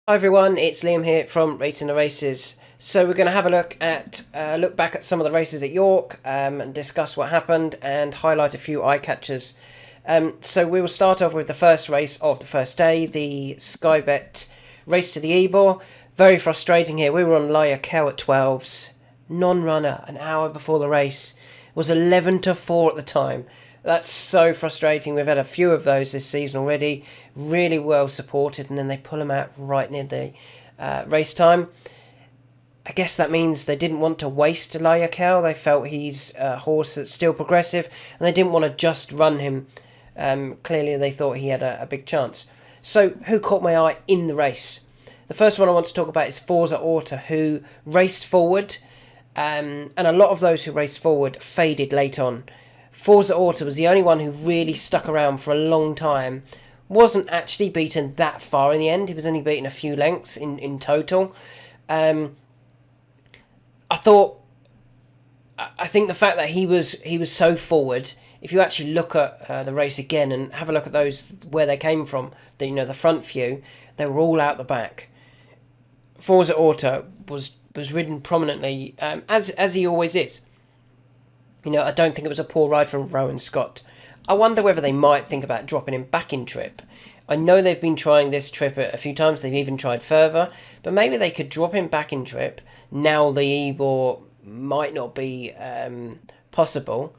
Hi everyone, it's Liam here from Rating the Races. So we're going to have a look back at some of the races at York and discuss what happened and highlight a few eye catchers. So we will start off with the first race of the first day, the Sky Bet race to the Ebor. Very frustrating here. We were on Laya Kel at 12s, non-runner an hour before the race. It was 11-4 at the time. That's so frustrating. We've had a few of those this season already. Really well supported, and then they pull them out right near the race time. I guess that means they didn't want to waste Laya Kel. They felt he's a horse that's still progressive, and they didn't want to just run him. Clearly, they thought he had a big chance. So, who caught my eye in the race? The first one I want to talk about is Forza Orta, who raced forward, and a lot of those who raced forward faded late on. Forza Orta was the only one who really stuck around for a long time. Wasn't actually beaten that far in the end. He was only beaten a few lengths in total. I think the fact that he was so forward. If you actually look at the race again and have a look at those where they came from, the front few, they were all out the back. Forza Orta was ridden prominently, as he always is. I don't think it was a poor ride from Rowan Scott. I wonder whether they might think about dropping him back in trip. I know they've been trying this trip a few times. They've even tried further. But maybe they could drop him back in trip. Now the Ebor might not be possible.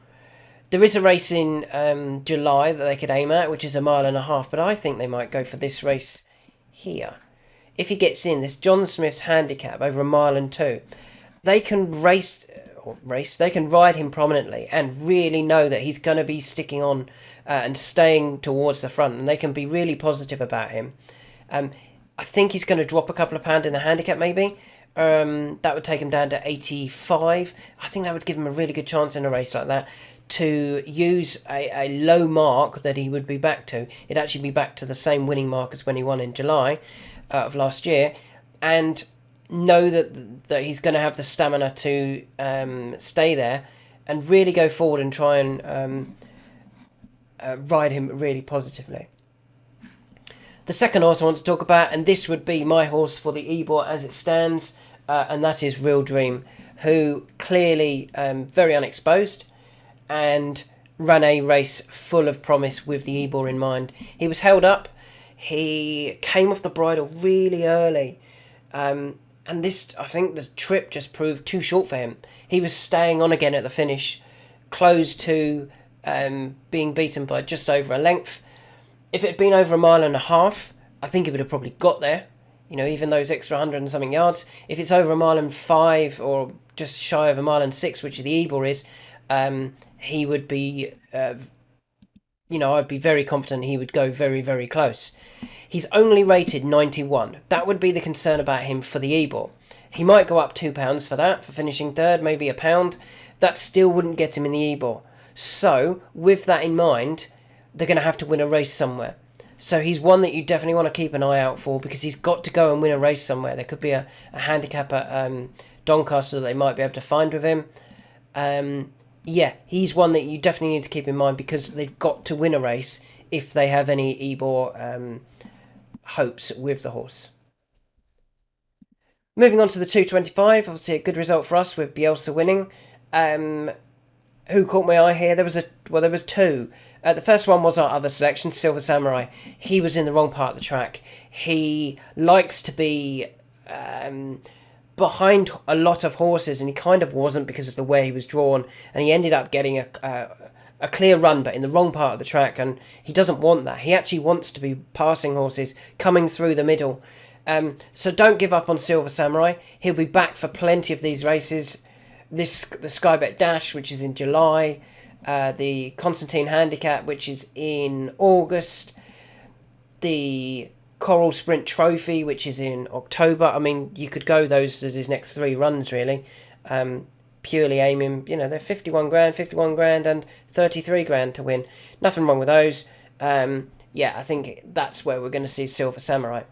There is a race in July that they could aim at, which is 1.5 miles. But I think they might go for this race here. If he gets in, this John Smith's handicap over 1.2 miles. They can they can ride him prominently and really know that he's going to be sticking on and staying towards the front, and they can be really positive about him. I think he's going to drop a couple of pounds in the handicap maybe. That would take him down to 85. I think that would give him a really good chance in a race like that to use a low mark that he would be back to. It'd actually be back to the same winning mark as when he won in July of last year, and know that he's going to have the stamina to stay there and really go forward and try and ride him really positively. The second horse I want to talk about, and this would be my horse for the Ebor as it stands, and that is Real Dream, who clearly very unexposed and ran a race full of promise with the Ebor in mind. He was held up. He came off the bridle really early. And this, I think the trip just proved too short for him. He was staying on again at the finish, close to being beaten by just over a length. If it had been over 1.5 miles, I think he would have probably got there. Even those extra 100 and something yards. If it's over 1.5 miles or just shy of 1.6 miles, which the Ebor is, he would be, I'd be very confident he would go very, very close. He's only rated 91. That would be the concern about him for the Ebor. He might go up £2 for that, for finishing third, maybe £1. That still wouldn't get him in the Ebor. So, with that in mind, they're going to have to win a race somewhere. So he's one that you definitely want to keep an eye out for, because he's got to go and win a race somewhere. There could be a handicap at Doncaster that they might be able to find with him. He's one that you definitely need to keep in mind, because they've got to win a race if they have any Ebor hopes with the horse. Moving on to the 225, obviously a good result for us with Bielsa winning. Who caught my eye here? There was two. The first one was our other selection, Silver Samurai. He was in the wrong part of the track. He likes to be behind a lot of horses, and he kind of wasn't because of the way he was drawn, and he ended up getting a clear run, but in the wrong part of the track, and he doesn't want that. He actually wants to be passing horses, coming through the middle. So don't give up on Silver Samurai. He'll be back for plenty of these races. The Sky Bet Dash, which is in July, the Constantine Handicap, which is in August, the Coral Sprint Trophy, which is in October. I mean, you could go those as his next 3 runs, really. Purely aiming, they're 51 grand and 33 grand to win. Nothing wrong with those. I think that's where we're going to see Silver Samurai.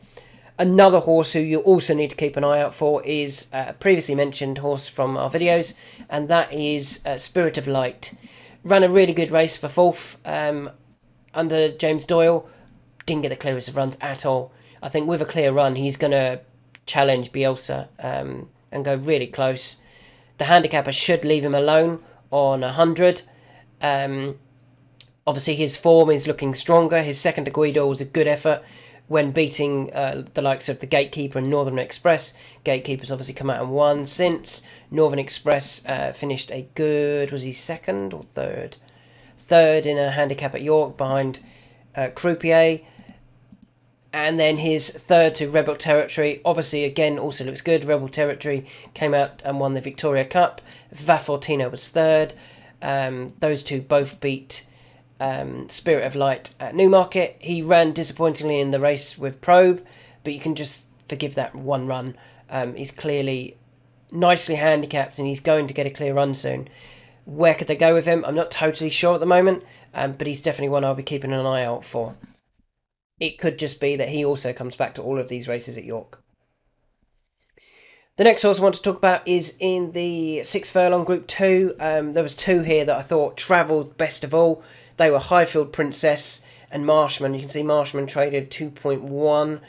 Another horse who you also need to keep an eye out for is a previously mentioned horse from our videos, and that is Spirit of Light. Ran a really good race for fourth under James Doyle. Didn't get the clearest of runs at all. I think with a clear run, he's going to challenge Bielsa and go really close. The handicapper should leave him alone on 100. Obviously, his form is looking stronger. His second to Guido was a good effort when beating the likes of the Gatekeeper and Northern Express. Gatekeeper's obviously come out and won since. Northern Express finished a good... Was he second or third? Third in a handicap at York behind Croupier. And then his third to Rebel Territory. Obviously, again, also looks good. Rebel Territory came out and won the Victoria Cup. Va Fortuna was third. Those two both beat Spirit of Light at Newmarket. He ran disappointingly in the race with Probe, but you can just forgive that one run. He's clearly nicely handicapped and he's going to get a clear run soon. Where could they go with him? I'm not totally sure at the moment, but he's definitely one I'll be keeping an eye out for. It could just be that he also comes back to all of these races at York. The next horse I want to talk about is in the 6 furlong Group 2. There was two here that I thought travelled best of all. They were Highfield Princess and Marshman. You can see Marshman traded 2.1.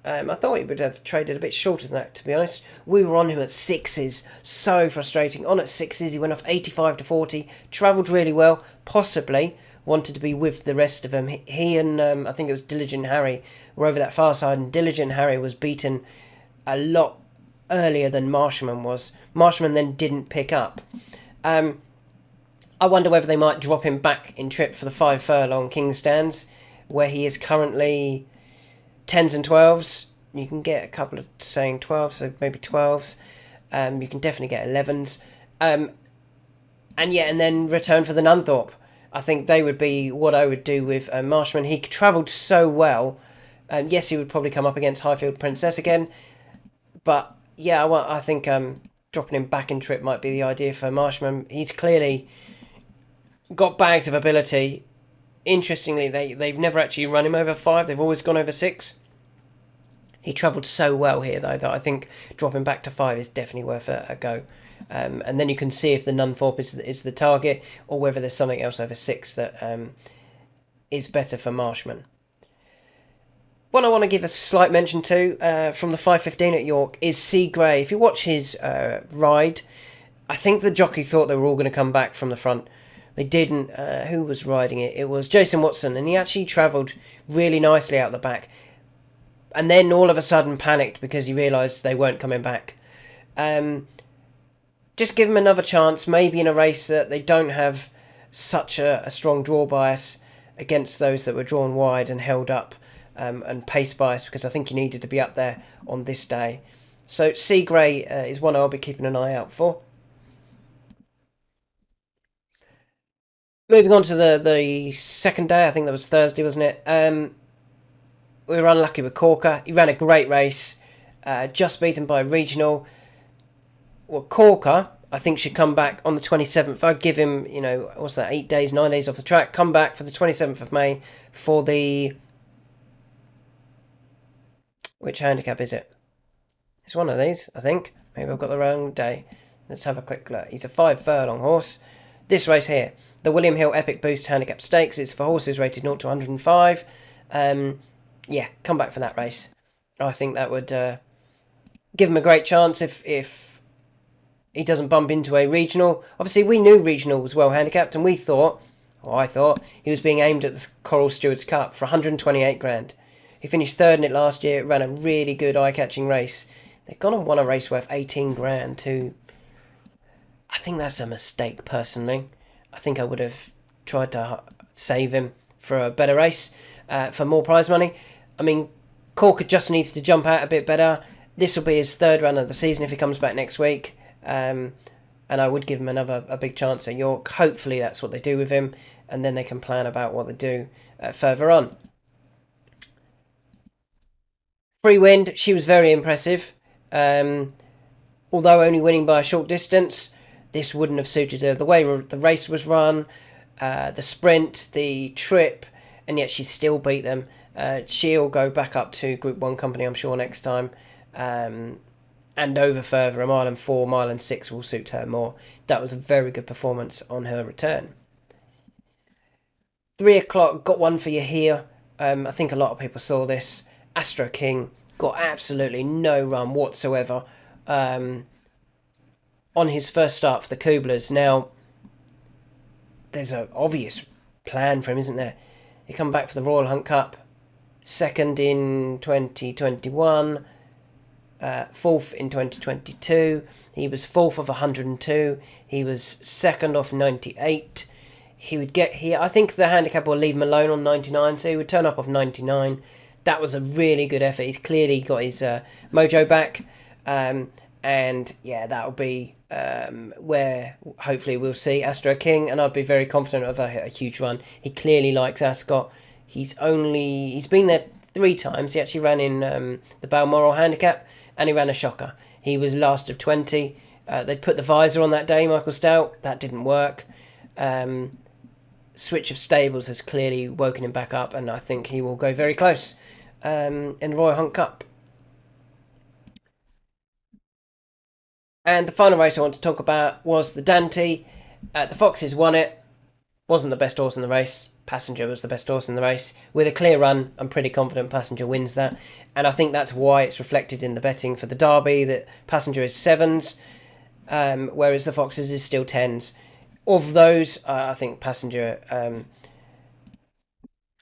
I thought he would have traded a bit shorter than that, to be honest. We were on him at 6s. So frustrating. On at 6s, he went off 85 to 40. Travelled really well. Possibly wanted to be with the rest of them. He and I think it was Diligent Harry were over that far side, and Diligent Harry was beaten a lot earlier than Marshman was. Marshman then didn't pick up. I wonder whether they might drop him back in trip for the 5 furlong King Stands, where he is currently 10s and 12s. You can get a couple of saying 12s, so maybe 12s. You can definitely get 11s. And then return for the Nunthorpe. I think they would be what I would do with Marshman. He travelled so well. Yes, he would probably come up against Highfield Princess again. But yeah, I think dropping him back in trip might be the idea for Marshman. He's clearly got bags of ability. Interestingly, they've never actually run him over 5. They've always gone over 6. He travelled so well here, though, that I think dropping back to 5 is definitely worth a go. And then you can see if the Nunthorpe is the target, or whether there's something else over 6 that is better for Marshman. One I want to give a slight mention to from the 5:15 at York is Sea Grey. If you watch his ride, I think the jockey thought they were all going to come back from the front. They didn't. Who was riding it? It was Jason Watson, and he actually travelled really nicely out the back. And then all of a sudden panicked because he realised they weren't coming back. Just give him another chance, maybe in a race that they don't have such a strong draw bias against those that were drawn wide and held up, and pace bias, because I think he needed to be up there on this day. So Sea Grey is one I'll be keeping an eye out for. Moving on to the second day, I think that was Thursday, wasn't it? We were unlucky with Corker. He ran a great race, just beaten by Regional. Well, Corker, I think, should come back on the 27th. I'd give him, 9 days off the track. Come back for the 27th of May for the... Which handicap is it? It's one of these, I think. Maybe I've got the wrong day. Let's have a quick look. He's a 5 furlong horse. This race here, the William Hill Epic Boost Handicap Stakes. It's for horses rated 0 to 105. Yeah, come back for that race. I think that would give him a great chance if he doesn't bump into a Regional. Obviously, we knew Regional was well handicapped, and I thought, he was being aimed at the Coral Stewards Cup for 128 grand. He finished 3rd in it last year. It ran a really good eye-catching race. They've gone and won a race worth 18 grand too. I think that's a mistake, personally. I think I would have tried to save him for a better race, for more prize money. I mean, Corker just needs to jump out a bit better. This will be his 3rd run of the season if he comes back next week. And I would give him a big chance at York. Hopefully that's what they do with him, and then they can plan about what they do further on. Free Wind, she was very impressive. Although only winning by a short distance, this wouldn't have suited her. The way the race was run, the sprint, the trip, and yet she still beat them. She'll go back up to Group 1 company, I'm sure, next time. And over further, a mile and 4, mile and 6 will suit her more. That was a very good performance on her return. 3 o'clock, got one for you here. I think a lot of people saw this. Astro King got absolutely no run whatsoever on his first start for the Kublers. Now, there's an obvious plan for him, isn't there? He come back for the Royal Hunt Cup, second in 2021, fourth in 2022. He was fourth of 102. He was second off 98. He would get here. I think the handicap will leave him alone on 99, so he would turn up off 99. That was a really good effort. He's clearly got his mojo back. And yeah, that'll be where hopefully we'll see Astro King, and I'd be very confident of a huge run. He clearly likes Ascot. He's been there 3 times. He actually ran in the Balmoral handicap, and he ran a shocker. He was last of 20. They put the visor on that day, Michael Stout. That didn't work. Switch of stables has clearly woken him back up, and I think he will go very close in the Royal Hunt Cup. And the final race I want to talk about was the Dante. The Foxes won it. Wasn't the best horse in the race. Passenger was the best horse in the race. With a clear run, I'm pretty confident Passenger wins that. And I think that's why it's reflected in the betting for the Derby, that Passenger is 7s, whereas the Foxes is still 10s. Of those, I think Passenger...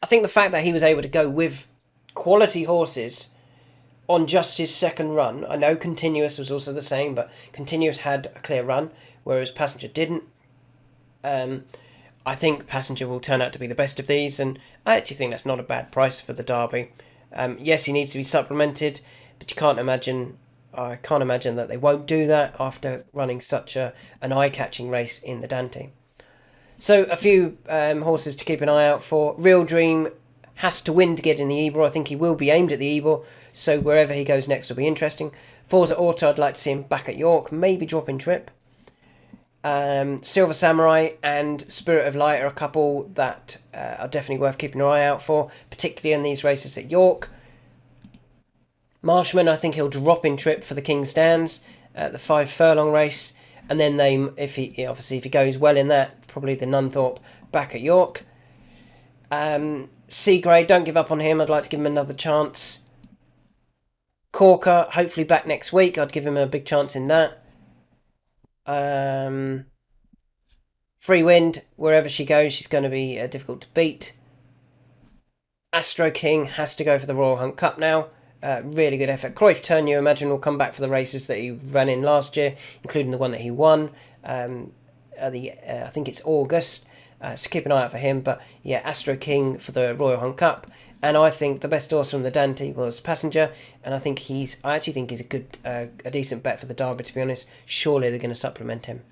I think the fact that he was able to go with quality horses on just his second run. I know Continuous was also the same, but Continuous had a clear run, whereas Passenger didn't. I think Passenger will turn out to be the best of these, and I actually think that's not a bad price for the Derby. Yes, he needs to be supplemented, but I can't imagine that they won't do that after running such an eye-catching race in the Dante. So a few horses to keep an eye out for. Real Dream has to win to get in the Ebor. I think he will be aimed at the Ebor, so wherever he goes next will be interesting. Forza Auto, I'd like to see him back at York, maybe dropping trip. Silver Samurai and Spirit of Light are a couple that are definitely worth keeping an eye out for, particularly in these races at York. Marshman, I think he'll drop in trip for the King's Stands at the 5 furlong race, and then if he goes well in that, probably the Nunthorpe back at York. Seagrave, don't give up on him. I'd like to give him another chance. Corker, hopefully back next week. I'd give him a big chance in that. Free Wind, wherever she goes, she's going to be difficult to beat. Astro King has to go for the Royal Hunt Cup now. Really good effort. Cruyff Turn, you imagine, will come back for the races that he ran in last year, including the one that he won. I think it's August. So keep an eye out for him. But yeah, Astro King for the Royal Hunt Cup. And I think the best horse from the Dante was Passenger. And I actually think he's a decent bet for the Derby, to be honest. Surely they're going to supplement him.